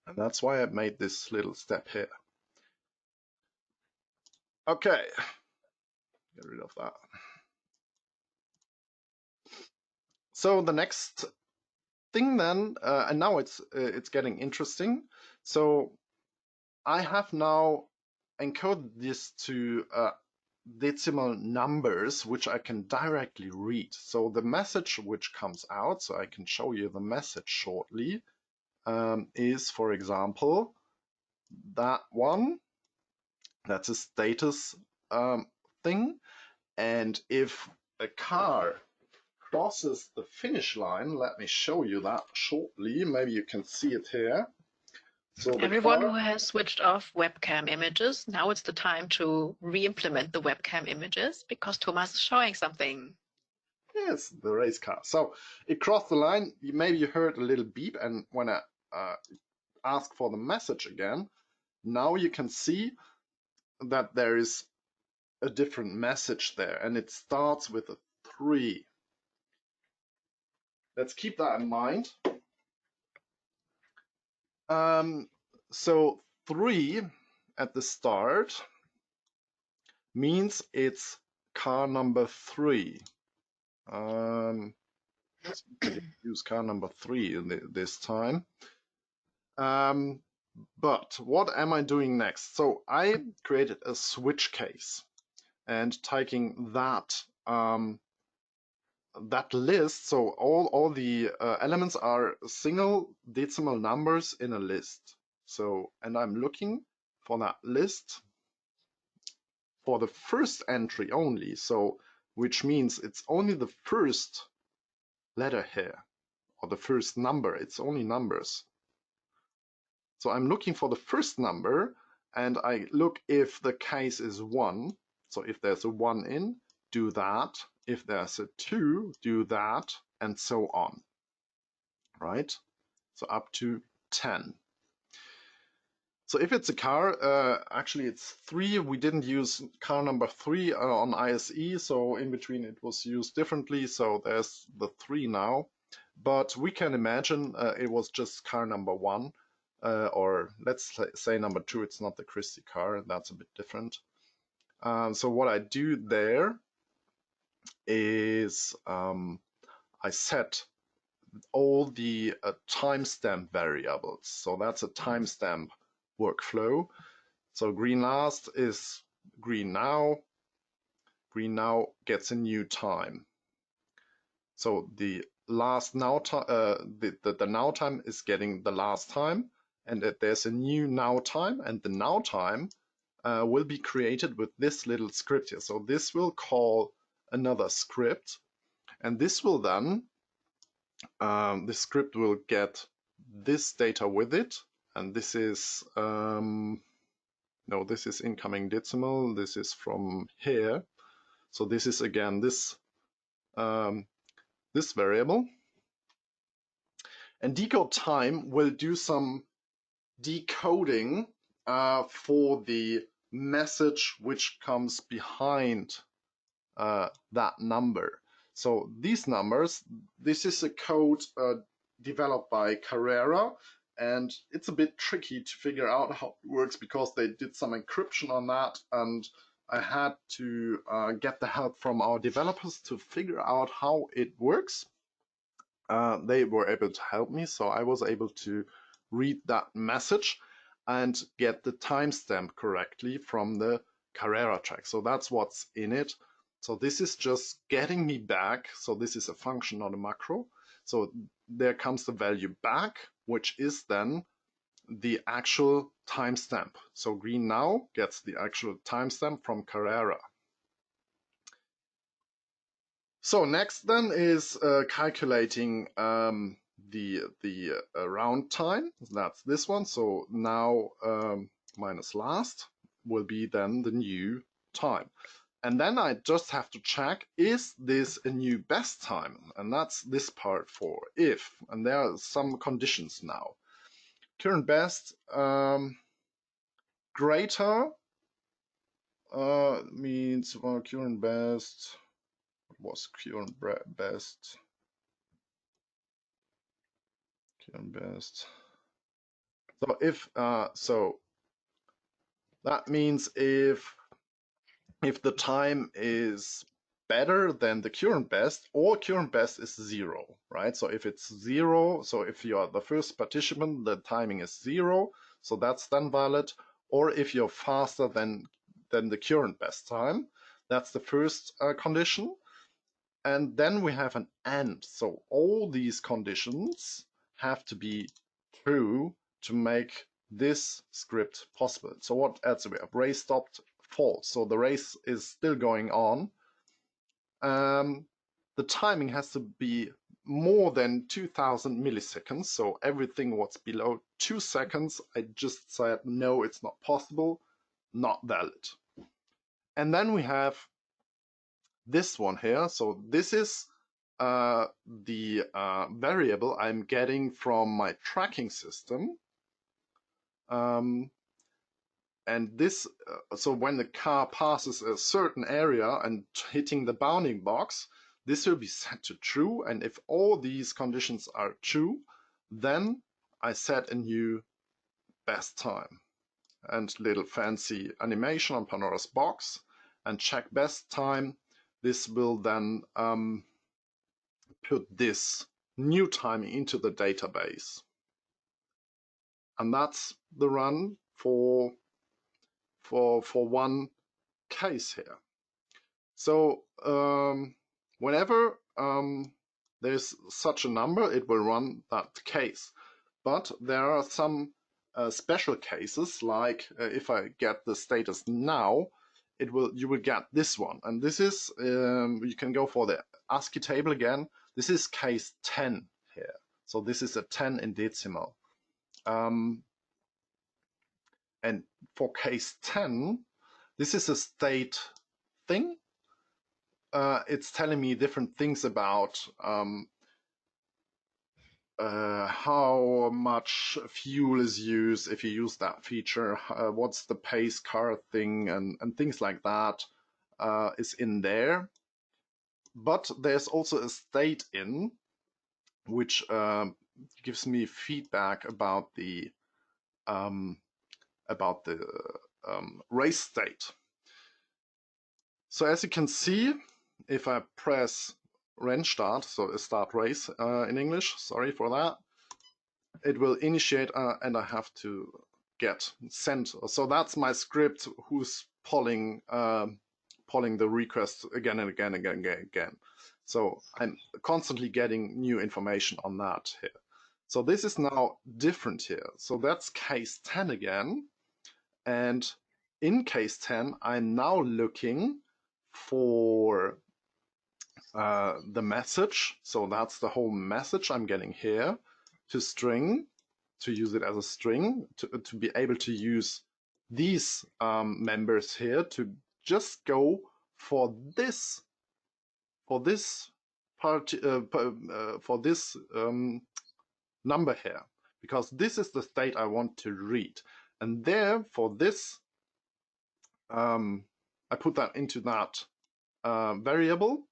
and that's why I made this little step here. Okay, get rid of that. So the next thing then, and now it's getting interesting. So I have now encoded this to decimal numbers, which I can directly read. So the message which comes out, so I can show you the message shortly, is, for example, that one. That's a status thing. And if a car crosses the finish line, let me show you that shortly. Maybe you can see it here. So everyone who has switched off webcam images, now it's the time to re-implement the webcam images because Thomas is showing something. Yes, the race car. So it crossed the line. Maybe you heard a little beep, and when I ask for the message again, now you can see that there is a different message there, and it starts with a 3. Let's keep that in mind. So 3 at the start means it's car number 3. Use car number 3 this time. But what am I doing next? So I created a switch case, and taking that that list. So all the elements are single decimal numbers in a list. So, and I'm looking for that list for the first entry only. So, which means it's only the first letter here, or the first number. It's only numbers. So I'm looking for the first number, and I look if the case is 1. So if there's a 1 in, do that. If there's a 2, do that, and so on. Right? So up to 10. So if it's a car, actually it's 3. We didn't use car number 3 on ISE, so in between it was used differently. So there's the 3 now. But we can imagine it was just car number 1. Or let's say number 2, it's not the Christie car, that's a bit different. So what I do there is I set all the timestamp variables. So that's a timestamp workflow. So green last is green now, green now gets a new time. So the last now time, the now time is getting the last time, and that there's a new now time, and the now time will be created with this little script here. So this will call another script, and this will then, the script will get this data with it, and this is, no, this is incoming decimal, this is from here. So this is again this, this variable. And decode time will do some decoding for the message which comes behind that number. So these numbers, this is a code developed by Carrera, and it's a bit tricky to figure out how it works because they did some encryption on that, and I had to get the help from our developers to figure out how it works. They were able to help me, so I was able to read that message and get the timestamp correctly from the Carrera track. So that's what's in it. So this is just getting me back. So this is a function, not a macro. So there comes the value back, which is then the actual timestamp. So green now gets the actual timestamp from Carrera. So next then is calculating the round time. That's this one. So now minus last will be then the new time. And then I just have to check, is this a new best time? And that's this part for if. And there are some conditions now. Current best greater means, well, current best, what was current best? Current best. So if, so that means if the time is better than the current best, or current best is 0, right? So if it's 0, so if you are the first participant, the timing is 0, so that's then valid. Or if you're faster than the current best time, that's the first condition. And then we have an AND. So all these conditions have to be true to make this script possible. So what else do we have? Race stopped, false. So the race is still going on. The timing has to be more than 2000 milliseconds. So everything what's below 2 seconds, I just said, no, it's not possible, not valid. And then we have this one here. So this is the variable I'm getting from my tracking system. And this, so when the car passes a certain area and hitting the bounding box, this will be set to true. And if all these conditions are true, then I set a new best time. And little fancy animation on Pandora's box and check best time. This will then put this new time into the database. And that's the run for one case here. So whenever there's such a number, it will run that case. But there are some special cases, like if I get the status now, you will get this one. And this is, you can go for the ASCII table again. This is case 10 here. So this is a 10 in decimal. And for case 10, this is a state thing. It's telling me different things about how much fuel is used if you use that feature, what's the pace car thing, and things like that is in there. But there's also a state in which gives me feedback about the race state. So as you can see, if I press Rennstart, so start race in English, sorry for that, it will initiate and I have to get sent. So that's my script who's pulling polling the request again and again and again and again. So I'm constantly getting new information on that here. So this is now different here. So that's case 10 again. And in case 10, I'm now looking for the message. So that's the whole message I'm getting here to string, to use it as a string, to be able to use these members here to just go for this part for this number here, because this is the state I want to read. And there, for this, I put that into that variable.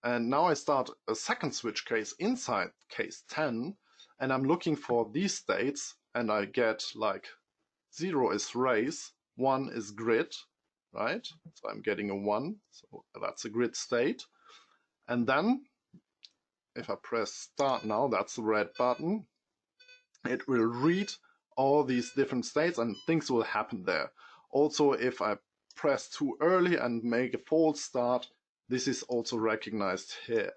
And now I start a second switch case inside case 10, and I'm looking for these states, and I get like 0 is race, 1 is grid, right? So I'm getting a 1, so that's a grid state. And then if I press start now, that's the red button, it will read all these different states and things will happen there. Also, if I press too early and make a false start, this is also recognized here.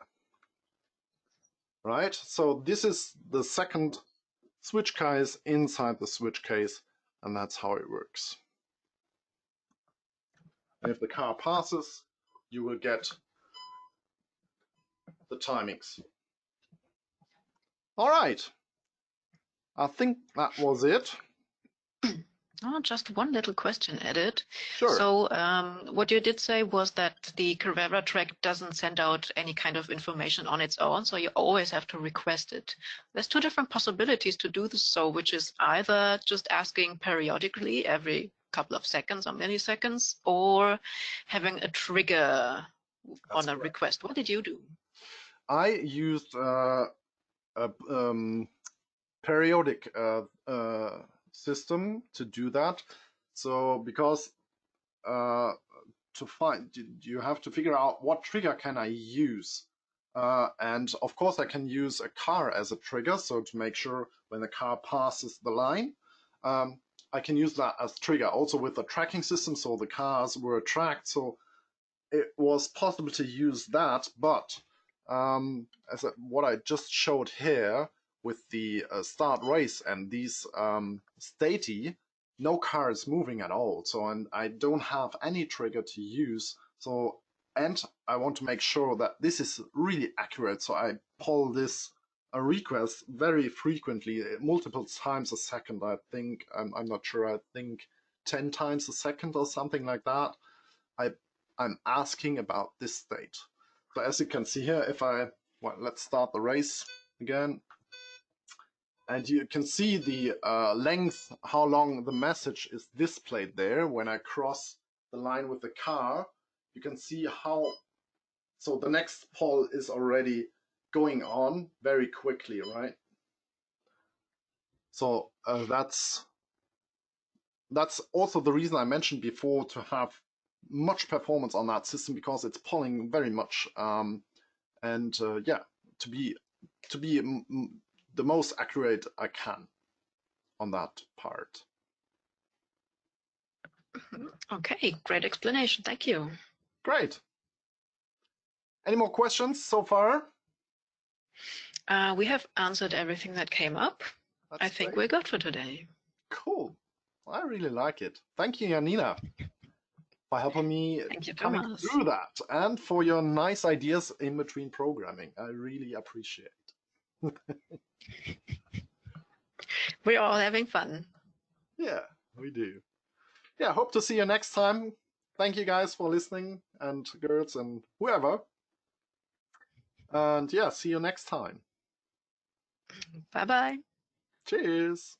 Right? So this is the second switch case inside the switch case, and that's how it works. And if the car passes, you will get the timings. All right. I think that was it. Oh, just one little question added. Sure. So what you did say was that the Carrera track doesn't send out any kind of information on its own, so you always have to request it. There's two different possibilities to do this, so which is either just asking periodically every couple of seconds or milliseconds, or having a trigger on a request. What did you do? I used a periodic system to do that. So because to find, you have to figure out what trigger can I use. And of course I can use a car as a trigger, so to make sure when the car passes the line, I can use that as trigger. Also with the tracking system, so the cars were tracked, so it was possible to use that. But what I just showed here with the start race and these statey, no car is moving at all. So and I don't have any trigger to use. So, and I want to make sure that this is really accurate. So I pull this request very frequently, multiple times a second. I think, I'm not sure, I think 10 times a second or something like that. I'm asking about this state. So as you can see here, if let's start the race again. And you can see the length, how long the message is displayed there. When I cross the line with the car, you can see how, so the next poll is already going on very quickly, right? So that's also the reason I mentioned before, to have much performance on that system, because it's polling very much, yeah, to be the most accurate I can on that part. Okay, great explanation. Thank you. Great. Any more questions so far? We have answered everything that came up. I think we're good for today. Cool. I really like it. Thank you, Janina, for helping me coming through that, and for your nice ideas in between programming. I really appreciate it. We're all having fun. Yeah, we do. Yeah, hope to see you next time. Thank you guys for listening, and girls and whoever. And yeah, see you next time. Bye-bye. Cheers.